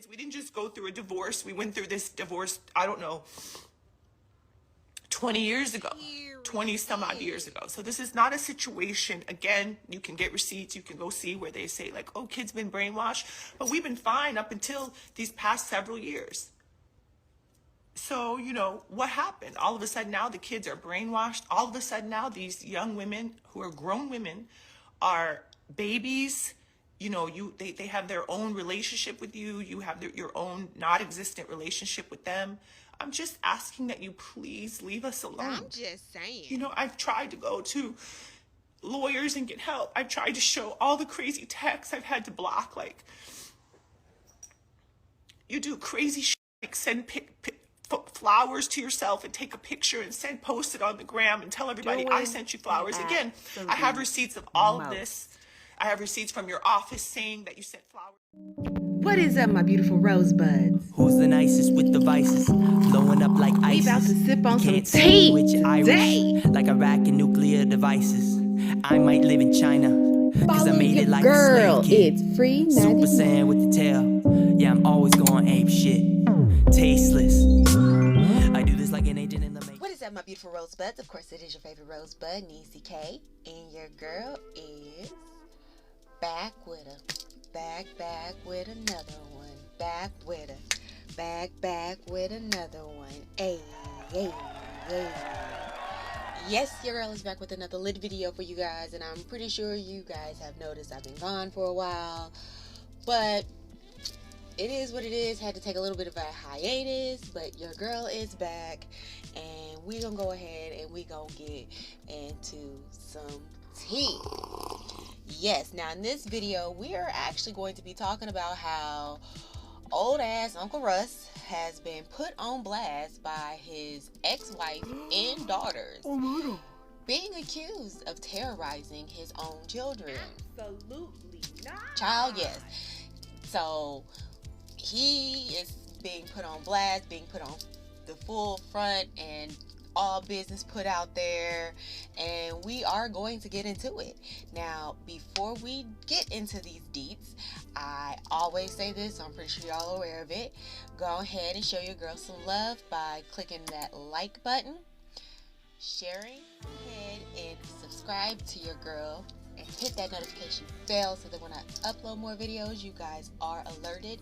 We didn't just go through a divorce. We went through this divorce, I don't know, 20 years ago, 20 some odd years ago. So this is not a situation, again, you can get receipts, you can go see where they say like, oh, kid's been brainwashed, but we've been fine up until these past several years. So, you know, what happened? All of a sudden now the kids are brainwashed. All of a sudden now these young women who are grown women are babies. You know, they have their own relationship with you. You have your own not existent relationship with them. I'm just asking that you please leave us alone. I'm just saying. You know, I've tried to go to lawyers and get help. I've tried to show all the crazy texts I've had to block. Like, you do crazy shit, like send flowers to yourself and take a picture and post it on the gram and tell everybody I sent you flowers. Again, I have receipts of all of this. I have receipts from your office saying that you sent flowers. What is up, my beautiful rosebuds? Who's the nicest with the vices? Blowing up like ISIS. We about to sip on some Can't tea which today. Irish, like Iraq and nuclear devices. I might live in China, cause I made it like girl. a slave kid. It's free Super 99. Saiyan with the tail. Yeah, I'm always going ape shit. Tasteless. I do this like an agent in the making. What is up, my beautiful rosebuds? Of course, it is your favorite rosebud, Niecy K. And your girl is back with with another one. Back with another one. Ay. Yes, your girl is back with another lit video for you guys, and I'm pretty sure you guys have noticed I've been gone for a while, but it is what it is. Had to take a little bit of a hiatus, but your girl is back, and we gonna go ahead and we gonna get into some tea. Yes, now in this video, we are actually going to be talking about how old ass Uncle Russ has been put on blast by his ex-wife and daughters, being accused of terrorizing his own children. Absolutely not. Child, yes. So he is being put on blast, being put on the full front, and all business put out there, and we are going to get into it. Now, before we get into these deets, I always say this, so I'm pretty sure y'all are aware of it. Go ahead and show your girl some love by clicking that like button, sharing, ahead and subscribe to your girl, and hit that notification bell so that when I upload more videos, you guys are alerted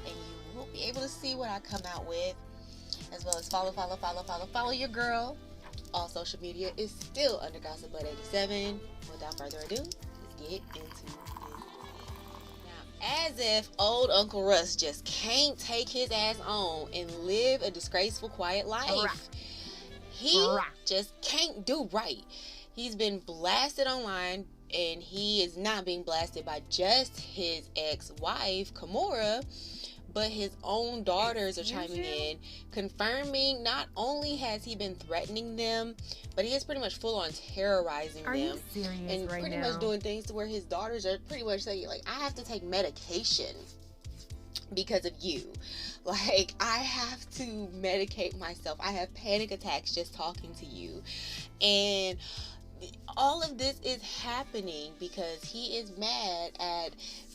and you will be able to see what I come out with, as well as follow your girl. All social media is still under GossipBud87. Without further ado, let's get into it. Now, as if old Uncle Russ just can't take his ass on and live a disgraceful, quiet life. He just can't do right. He's been blasted online, and he is not being blasted by just his ex-wife, Kimora, but his own daughters are chiming in, confirming not only has he been threatening them, but he is pretty much full on terrorizing them. You serious and right pretty now? much doing things to where his daughters are pretty much saying, like, I have to take medication because of you. Like, I have to medicate myself. I have panic attacks just talking to you. And all of this is happening because he is mad at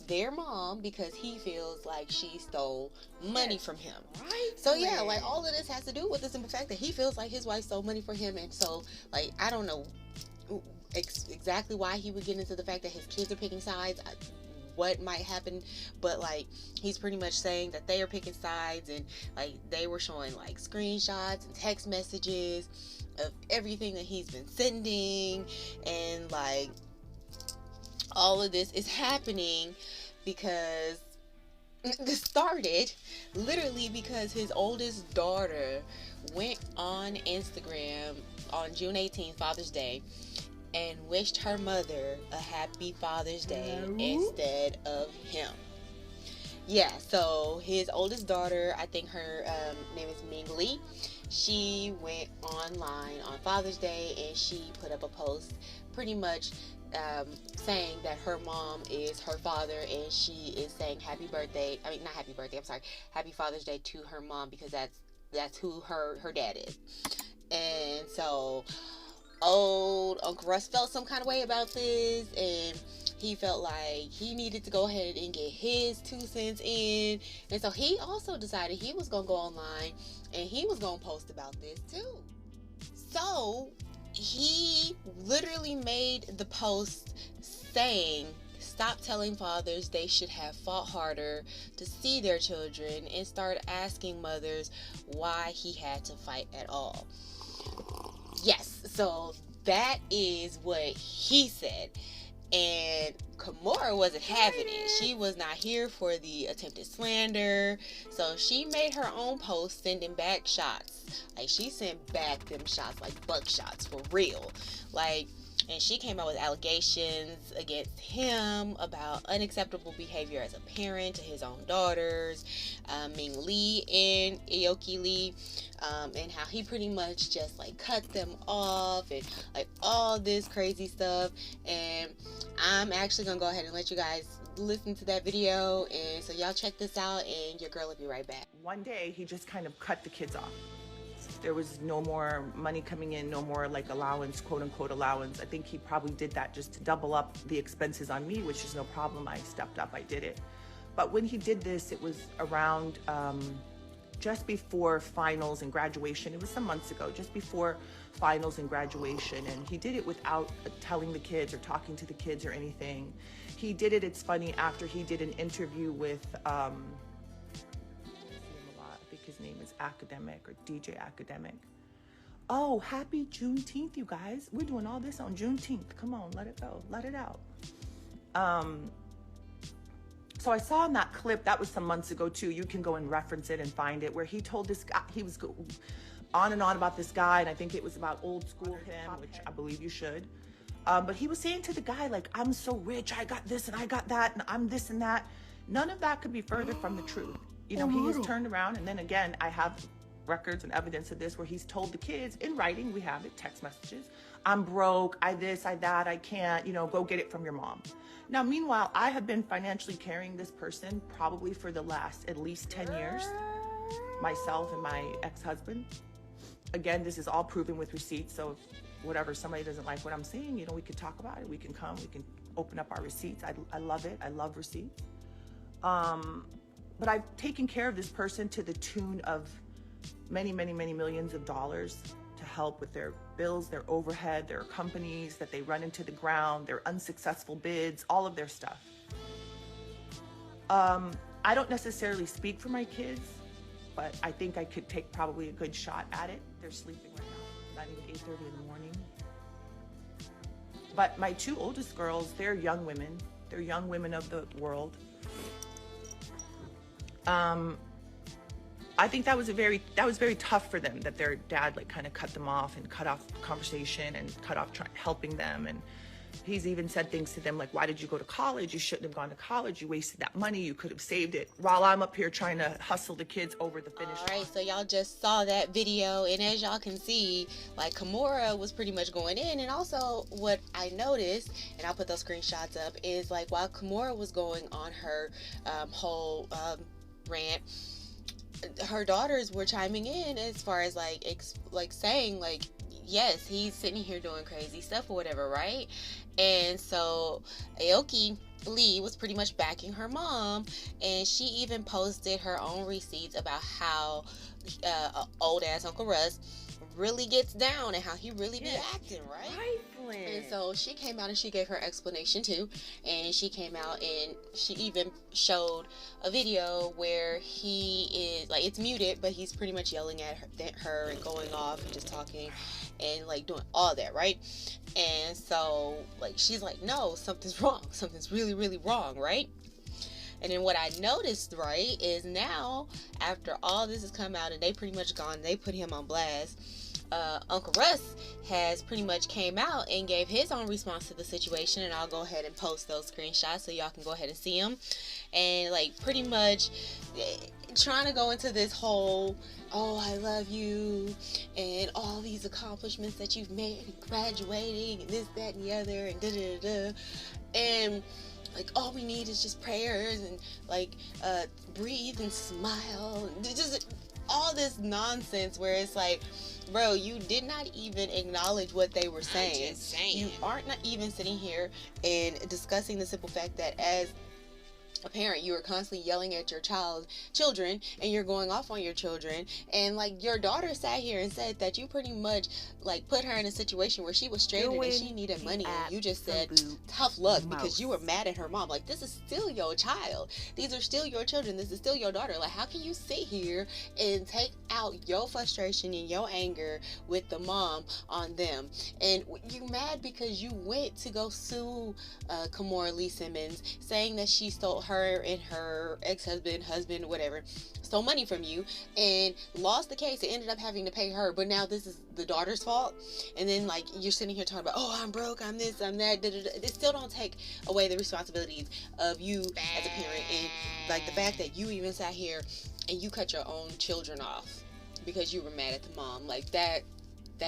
their mom because he feels like she stole money from him. Right. So yeah, like, all of this has to do with the simple fact that he feels like his wife stole money from him. And so, like, I don't know exactly why he would get into the fact that his kids are picking sides, what might happen, but like, he's pretty much saying that they are picking sides, and like, they were showing like screenshots and text messages of everything that he's been sending, and like, all of this is happening because this started literally because his oldest daughter went on Instagram on June 18th, Father's Day, and wished her mother a happy Father's Day instead of him. Yeah, so his oldest daughter, I think her name is Ming Lee, she went online on Father's Day and she put up a post pretty much saying that her mom is her father, and she is saying happy Father's Day to her mom, because that's who her dad is. And so old Uncle Russ felt some kind of way about this, and he felt like he needed to go ahead and get his 2 cents in. And so he also decided he was going to go online and he was going to post about this too. So he literally made the post saying, stop telling fathers they should have fought harder to see their children, and start asking mothers why he had to fight at all. Yes, so that is what he said. And Kimora wasn't having it. She was not here for the attempted slander. So she made her own post sending back shots. Like, she sent back them shots, like buckshots for real. Like, and she came out with allegations against him about unacceptable behavior as a parent to his own daughters, Ming Lee and Aoki Lee, and how he pretty much just like cut them off and like all this crazy stuff. And I'm actually gonna go ahead and let you guys listen to that video, and so y'all check this out, and your girl will be right back. One day he just kind of cut the kids off. There was no more money coming in, no more like allowance, quote unquote allowance. I think he probably did that just to double up the expenses on me, which is no problem. I stepped up, I did it. But when he did this, it was around just before finals and graduation. It was some months ago, just before finals and graduation. And he did it without telling the kids or talking to the kids or anything. He did it, it's funny, after he did an interview with, I think his name is Academic or DJ Academic. Oh, happy Juneteenth, you guys. We're doing all this on Juneteenth. Come on, let it go, let it out. So I saw in that clip, that was some months ago too, you can go and reference it and find it, where he told this guy, he was on and on about this guy, and I think it was about old school him, which I believe you should. But he was saying to the guy, like, I'm so rich, I got this and I got that, and I'm this and that. None of that could be further from the truth. You know, he has turned around, and then again, I have records and evidence of this where he's told the kids in writing, we have it, text messages, I'm broke, I this, I that, I can't, you know, go get it from your mom. Now, meanwhile, I have been financially carrying this person probably for the last at least 10 years, myself and my ex-husband. Again, this is all proven with receipts, so if whatever, somebody doesn't like what I'm saying, you know, we can talk about it, we can come, we can open up our receipts. I love it, I love receipts. But I've taken care of this person to the tune of many, many, many millions of dollars to help with their bills, their overhead, their companies that they run into the ground, their unsuccessful bids, all of their stuff. I don't necessarily speak for my kids, but I think I could take probably a good shot at it. They're sleeping right now, not even 8:30 in the morning. But my 2 oldest girls, they're young women. They're young women of the world. I think that was very tough for them, that their dad like kind of cut them off and cut off conversation and cut off helping them. And he's even said things to them like, why did you go to college? You shouldn't have gone to college. You wasted that money. You could have saved it. While I'm up here trying to hustle the kids over the finish line. All right, so y'all just saw that video, and as y'all can see, like, Kimora was pretty much going in. And also what I noticed, and I'll put those screenshots up, is like while Kimora was going on her whole rant, her daughters were chiming in as far as like saying like, yes, he's sitting here doing crazy stuff or whatever, right? And so Aoki Lee was pretty much backing her mom, and she even posted her own receipts about how old ass Uncle Russ really gets down and how he really be acting, right? And so she came out and she gave her explanation too, and she came out and she even showed a video where he is like, it's muted, but he's pretty much yelling at her and going off and just talking and like doing all that, right? And so like she's like, no, something's wrong, something's really, really wrong, right? And then what I noticed, right, is now after all this has come out and they pretty much gone, they put him on blast, Uncle Russ has pretty much came out and gave his own response to the situation, and I'll go ahead and post those screenshots so y'all can go ahead and see them. And like pretty much trying to go into this whole, oh, I love you and all these accomplishments that you've made, graduating and this, that, and the other, and da da da. And like, all we need is just prayers and like breathe and smile, and just all this nonsense where it's like, bro, you did not even acknowledge what they were saying. You aren't not even sitting here and discussing the simple fact that as a parent, you are constantly yelling at your children, and you're going off on your children, and like your daughter sat here and said that you pretty much like put her in a situation where she was stranded and she needed money, and you just said tough luck because you were mad at her mom. Like, this is still your child, these are still your children, this is still your daughter. Like, how can you sit here and take out your frustration and your anger with the mom on them? And you mad because you went to go sue Kimora Lee Simmons, saying that she stole her and her ex-husband, whatever, stole money from you and lost the case and ended up having to pay her. But now this is the daughter's fault. And then like you're sitting here talking about, oh, I'm broke, I'm this, I'm that. They still don't take away the responsibilities of you as a parent, and like the fact that you even sat here and you cut your own children off because you were mad at the mom. Like that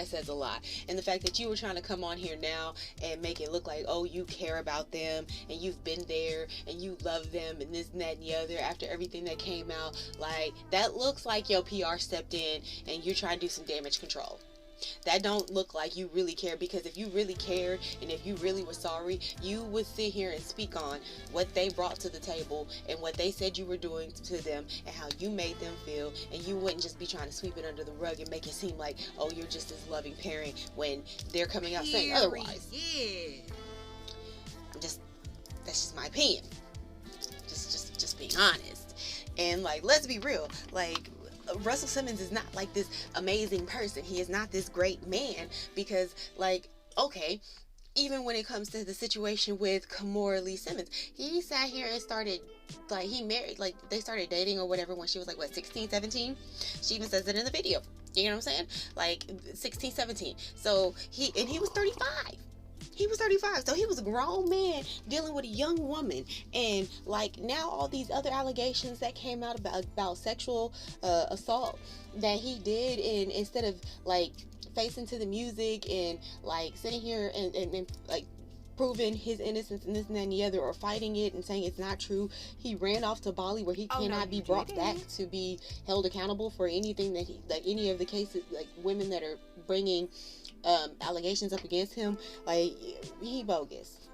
says a lot. And the fact that you were trying to come on here now and make it look like, oh, you care about them and you've been there and you love them and this and that and the other after everything that came out, like that looks like your PR stepped in and you're trying to do some damage control. That don't look like you really care, because if you really cared and if you really were sorry, you would sit here and speak on what they brought to the table and what they said you were doing to them and how you made them feel, and you wouldn't just be trying to sweep it under the rug and make it seem like, oh, you're just this loving parent when they're coming out saying otherwise. That's just my opinion. Just being honest. And like, let's be real, like Russell Simmons is not like this amazing person. He is not this great man, because like, okay, even when it comes to the situation with Kimora Lee Simmons, he sat here and started, like, he married, like, they started dating or whatever when she was like, what, 16, 17? She even says it in the video. You know what I'm saying? Like, 16, 17. So, he was 35. He was 35, so he was a grown man dealing with a young woman. And like, now all these other allegations that came out about sexual assault that he did, and instead of like facing to the music and like sitting here and like proving his innocence and this and that and the other, or fighting it and saying it's not true, he ran off to Bali where he cannot be brought back to be held accountable for anything that he, like any of the cases, like women that are bringing allegations up against him. Like, he bogus.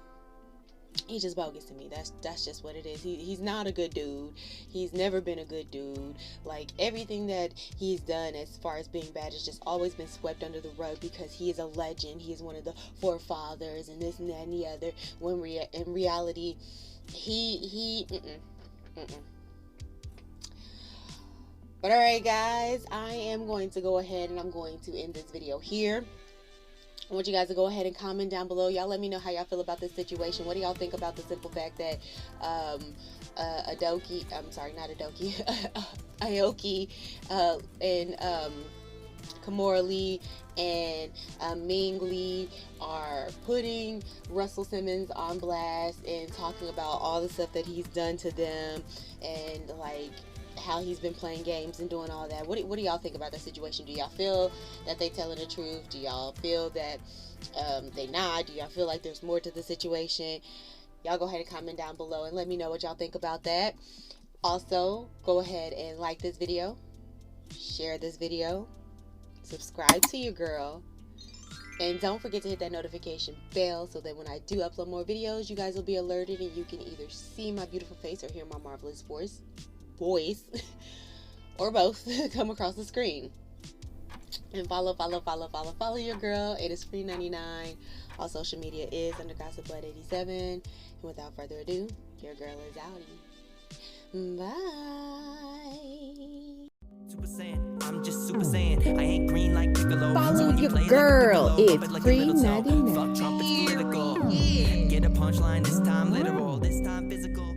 He's just bogus to me. That's just what it is. He's not a good dude. He's never been a good dude. Like, everything that he's done as far as being bad has just always been swept under the rug because he is a legend. He is one of the forefathers and this and that and the other. When in reality, But alright guys, I am going to go ahead and I'm going to end this video here. I want you guys to go ahead and comment down below. Y'all let me know how y'all feel about this situation. What do y'all think about the simple fact that Aoki and Kimora Lee and Ming Lee are putting Russell Simmons on blast and talking about all the stuff that he's done to them, and like how he's been playing games and doing all that. What do y'all think about that situation? Do y'all feel that they telling the truth? Do y'all feel that they not? Do y'all feel like there's more to the situation? Y'all go ahead and comment down below and let me know what y'all think about that. Also, go ahead and like this video, share this video, subscribe to your girl, and don't forget to hit that notification bell so that when I do upload more videos, you guys will be alerted and you can either see my beautiful face or hear my marvelous voice or both come across the screen. And follow your girl. It is free 99. All social media is under Gossip Blood 87. And without further ado, your girl is outie. Bye. Super Saiyan, I'm just Super Saiyan. I ain't green like Piccolo. Follow So when you your play girl. like Piccolo, It's but like a free little toe. 99. Fuck trumpets political. Get a punchline this time literal, this time physical.